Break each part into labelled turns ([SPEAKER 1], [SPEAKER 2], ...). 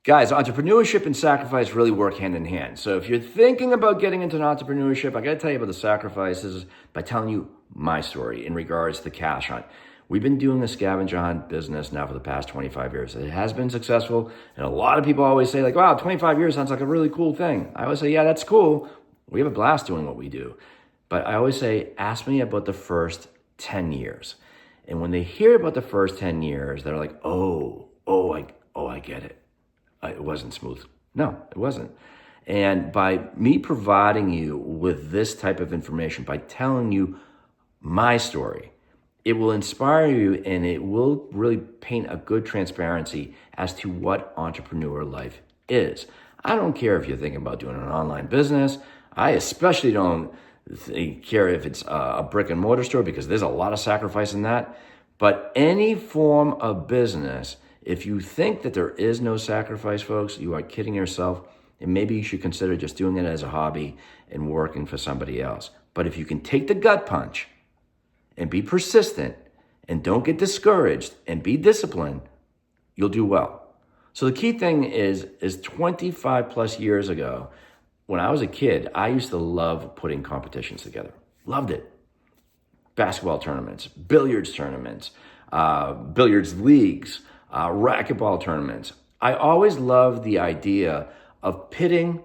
[SPEAKER 1] Guys, entrepreneurship and sacrifice really work hand in hand. So if you're thinking about getting into entrepreneurship, I got to tell you about the sacrifices by telling you my story in regards to the cash hunt. We've been doing the scavenger hunt business now for the past 25 years. It has been successful. And a lot of people always say like, wow, 25 years sounds like a really cool thing. I always say, yeah, that's cool. We have a blast doing what we do. But I always say, ask me about the first 10 years. And when they hear about the first 10 years, they're like, I get it. It wasn't smooth. No, it wasn't. And by me providing you with this type of information, by telling you my story, it will inspire you and it will really paint a good transparency as to what entrepreneur life is. I don't care if you're thinking about doing an online business. I especially don't care if it's a brick and mortar store because there's a lot of sacrifice in that. But any form of business, if you think that there is no sacrifice, folks, you are kidding yourself. And maybe you should consider just doing it as a hobby and working for somebody else. But if you can take the gut punch and be persistent and don't get discouraged and be disciplined, you'll do well. So the key thing is 25 plus years ago, when I was a kid, I used to love putting competitions together. Loved it. Basketball tournaments, billiards tournaments, billiards leagues, racquetball tournaments. I always loved the idea of pitting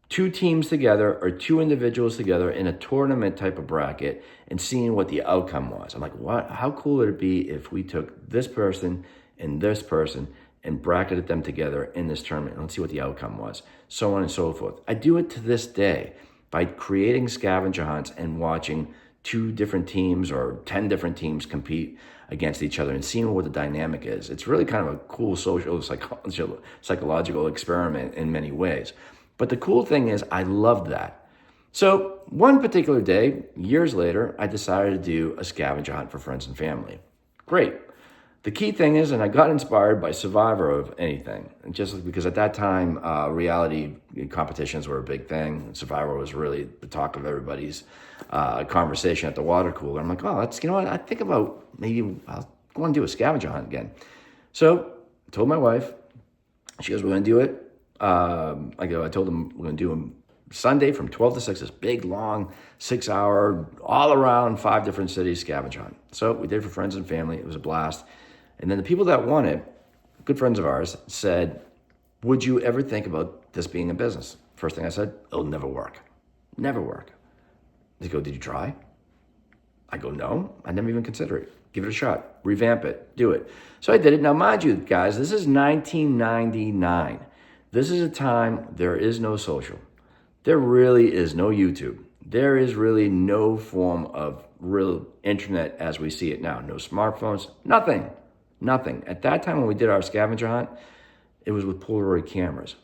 [SPEAKER 1] two teams together or two individuals together in a tournament type of bracket and seeing what the outcome was. I'm like, what? How cool would it be if we took this person and bracketed them together in this tournament and let's see what the outcome was, so on and so forth. I do it to this day by creating scavenger hunts and watching 2 different teams or 10 different teams compete against each other and seeing what the dynamic is. It's really kind of a cool social psychological experiment in many ways. But the cool thing is I loved that. So one particular day, years later, I decided to do a scavenger hunt for friends and family. Great. The key thing is, and I got inspired by Survivor of anything, and just because at that time, reality competitions were a big thing. Survivor was really the talk of everybody's conversation at the water cooler. I'm like, oh, you know what? I think about maybe I'll go and do a scavenger hunt again. So I told my wife, she goes, we're going to do it. I told them we're going to do them Sunday from 12 to 6, this big, long, 6-hour, all around 5 different cities scavenger hunt. So we did it for friends and family. It was a blast. And then the people that won it, good friends of ours, said, would you ever think about this being a business? First thing I said, it'll never work. Never work. They go, did you try? I go, no, I never even consider it. Give it a shot. Revamp it. Do it. So I did it. Now, mind you, guys, this is 1999. This is a time there is no social. There really is no YouTube. There is really no form of real internet as we see it now. No smartphones, nothing. At that time when we did our scavenger hunt, it was with Polaroid cameras.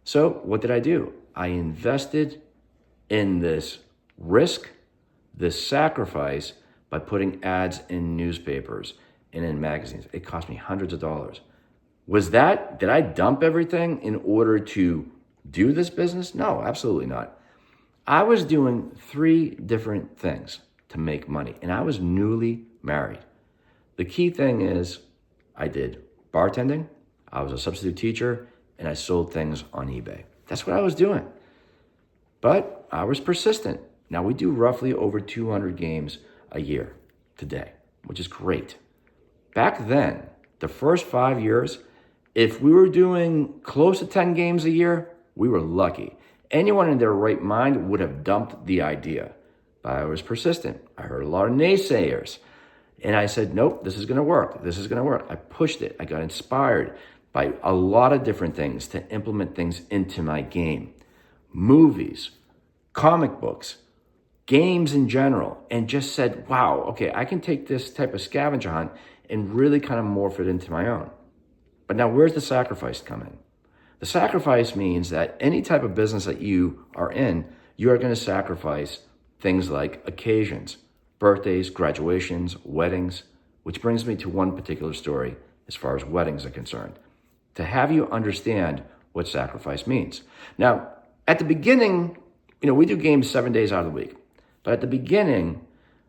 [SPEAKER 1] So what did I do? I invested in this risk, this sacrifice by putting ads in newspapers and in magazines. It cost me hundreds of dollars. Did I dump everything in order to do this business? No, absolutely not. I was doing 3 different things to make money, and I was newly married. The key thing is I did bartending, I was a substitute teacher, and I sold things on eBay. That's what I was doing. But I was persistent. Now we do roughly over 200 games a year today, which is great. Back then, the first 5 years, if we were doing close to 10 games a year, we were lucky. Anyone in their right mind would have dumped the idea. But I was persistent. I heard a lot of naysayers. And I said, nope, this is going to work. This is going to work. I pushed it. I got inspired by a lot of different things to implement things into my game. Movies, comic books, games in general, and just said, wow, okay, I can take this type of scavenger hunt and really kind of morph it into my own. But now where's the sacrifice come in? The sacrifice means that any type of business that you are in, you are going to sacrifice things like occasions, birthdays, graduations, weddings, which brings me to one particular story as far as weddings are concerned, to have you understand what sacrifice means. Now, at the beginning, we do games 7 days out of the week, but at the beginning,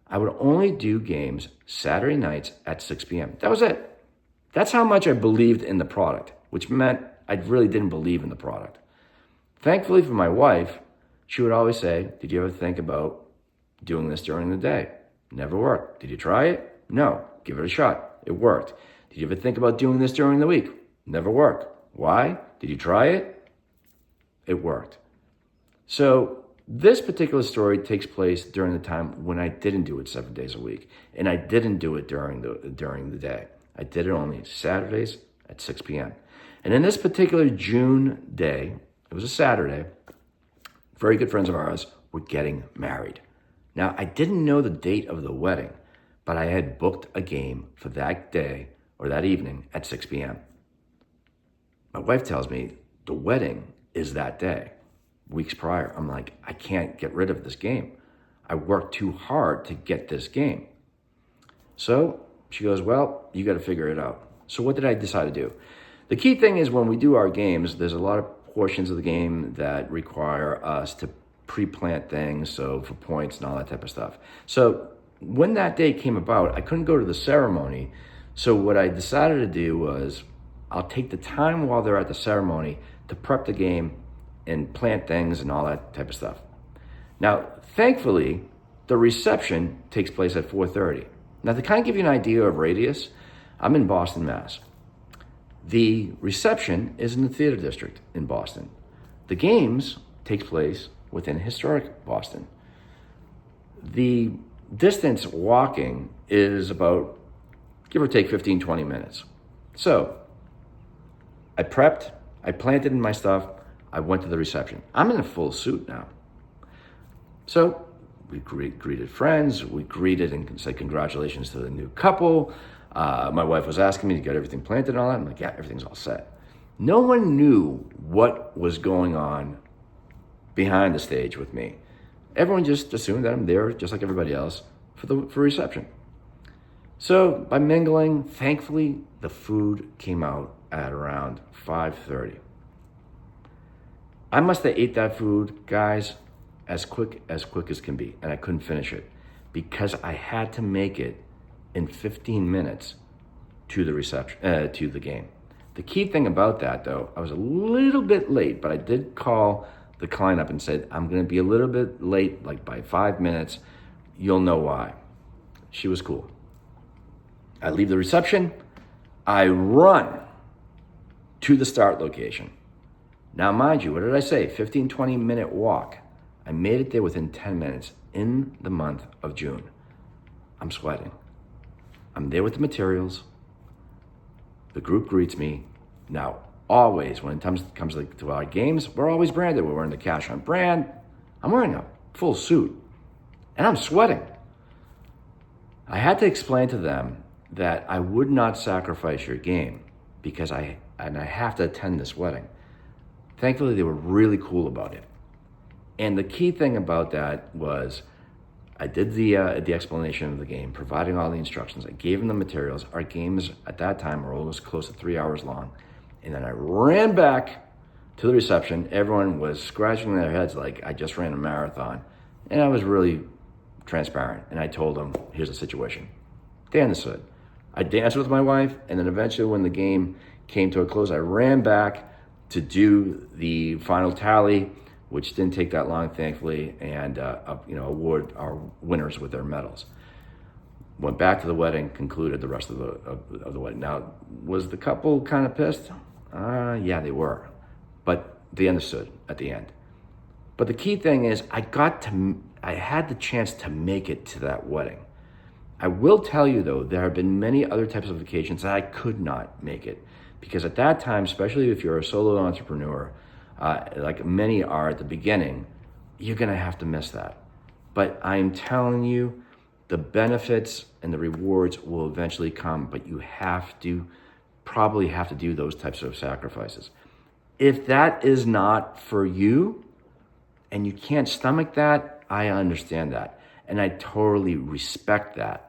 [SPEAKER 1] I would only do games Saturday nights at 6 p.m. That was it. That's how much I believed in the product, which meant I really didn't believe in the product. Thankfully for my wife, she would always say, did you ever think about doing this during the day? Never worked. Did you try it? No. Give it a shot. It worked. Did you ever think about doing this during the week? Never worked. Why? Did you try it? It worked. So this particular story takes place during the time when I didn't do it 7 days a week, and I didn't do it during the day. I did it only Saturdays at 6 p.m. And in this particular June day, it was a Saturday, very good friends of ours were getting married. Now, I didn't know the date of the wedding, but I had booked a game for that day or that evening at 6 p.m. My wife tells me the wedding is that day, weeks prior. I'm like, I can't get rid of this game. I worked too hard to get this game. So she goes, well, you got to figure it out. So what did I decide to do? The key thing is when we do our games, there's a lot of portions of the game that require us to pre-plant things, so for points and all that type of stuff. So when that day came about, I couldn't go to the ceremony. So what I decided to do was I'll take the time while they're at the ceremony to prep the game and plant things and all that type of stuff. Now, thankfully, the reception takes place at 4:30. Now, to kind of give you an idea of radius, I'm in Boston, Mass. The reception is in the theater district in Boston. The games takes place within historic Boston. The distance walking is about, give or take, 15, 20 minutes. So I prepped, I planted in my stuff, I went to the reception. I'm in a full suit now. So we greeted friends, we greeted and said congratulations to the new couple. My wife was asking me to get everything planted and all that. I'm like, yeah, everything's all set. No one knew what was going on behind the stage with me. Everyone just assumed that I'm there, just like everybody else, for reception. So by mingling, thankfully, the food came out at around 5:30. I must have ate that food, guys, as quick as can be, and I couldn't finish it because I had to make it in 15 minutes to the reception, to the game. The key thing about that, though, I was a little bit late, but I did call the client up and said, I'm going to be a little bit late, like by 5 minutes. You'll know why. She was cool. I leave the reception. I run to the start location. Now, mind you, what did I say? 15, 20-minute walk. I made it there within 10 minutes in the month of June. I'm sweating. I'm there with the materials. The group greets me. Now, always, when it comes to our games, we're always branded. We're wearing the Cash Hunt brand. I'm wearing a full suit, and I'm sweating. I had to explain to them that I would not sacrifice your game because I have to attend this wedding. Thankfully, they were really cool about it. And the key thing about that was I did the explanation of the game, providing all the instructions. I gave them the materials. Our games at that time were almost close to 3 hours long. And then I ran back to the reception. Everyone was scratching their heads like I just ran a marathon. And I was really transparent. And I told them, here's the situation. They understood. I danced with my wife. And then eventually when the game came to a close, I ran back to do the final tally, which didn't take that long, thankfully, and award our winners with their medals. Went back to the wedding, concluded the rest of the wedding. Now, was the couple kind of pissed? Yeah, they were, but they understood at the end. But the key thing is, I had the chance to make it to that wedding. I will tell you though, there have been many other types of occasions that I could not make it, because at that time, especially if you're a solo entrepreneur, like many are at the beginning, you're gonna have to miss that. But I'm telling you, the benefits and the rewards will eventually come, but you probably have to do those types of sacrifices. If that is not for you and you can't stomach that, I understand that. And I totally respect that.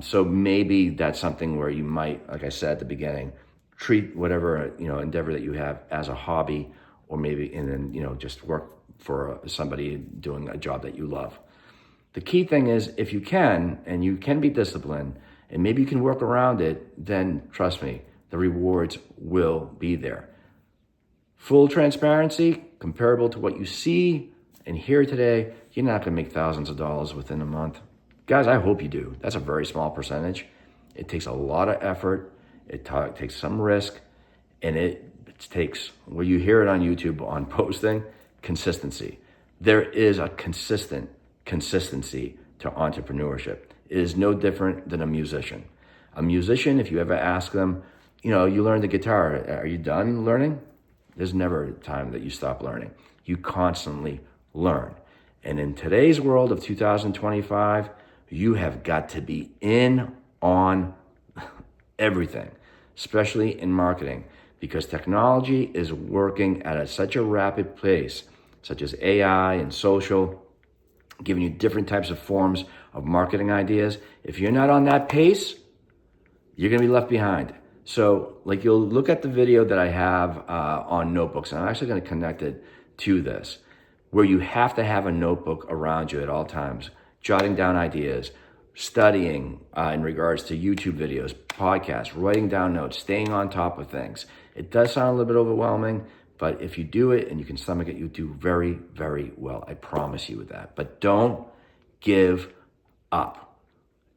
[SPEAKER 1] So maybe that's something where you might, like I said at the beginning, treat whatever endeavor that you have as a hobby, or maybe and then just work for somebody doing a job that you love. The key thing is, if you can and you can be disciplined and maybe you can work around it, then trust me, the rewards will be there. Full transparency, comparable to what you see and hear today, you're not going to make thousands of dollars within a month. Guys, I hope you do. That's a very small percentage. It takes a lot of effort. It takes some risk, and it takes, well, you hear it on YouTube on posting, consistency. There is a consistency to entrepreneurship. It is no different than a musician. A musician, if you ever ask them, you learned the guitar, are you done learning? There's never a time that you stop learning. You constantly learn. And in today's world of 2025, you have got to be in on everything, especially in marketing, because technology is working at such a rapid pace, such as AI and social, giving you different types of forms of marketing ideas. If you're not on that pace, you're going to be left behind. So you'll look at the video that I have on notebooks, and I'm actually going to connect it to this, where you have to have a notebook around you at all times, jotting down ideas, studying in regards to YouTube videos, podcasts, writing down notes, staying on top of things. It does sound a little bit overwhelming, but if you do it and you can stomach it, you do very, very well. I promise you with that. But don't give up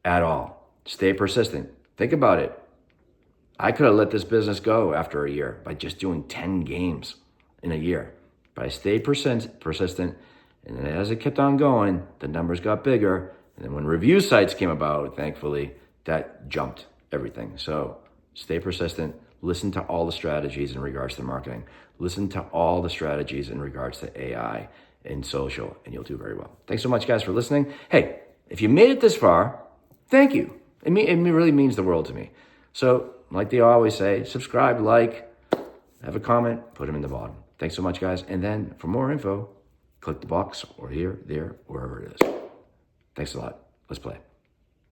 [SPEAKER 1] at all. Stay persistent. Think about it. I could have let this business go after a year by just doing 10 games in a year. But I stayed persistent, and then as it kept on going, the numbers got bigger. And then when review sites came about, thankfully, that jumped everything. So stay persistent. Listen to all the strategies in regards to marketing. Listen to all the strategies in regards to AI and social, and you'll do very well. Thanks so much, guys, for listening. Hey, if you made it this far, thank you. It really means the world to me. So, like they always say, subscribe, like, have a comment, put them in the bottom. Thanks so much, guys. And then for more info, click the box or here, there, wherever it is. Thanks a lot. Let's play.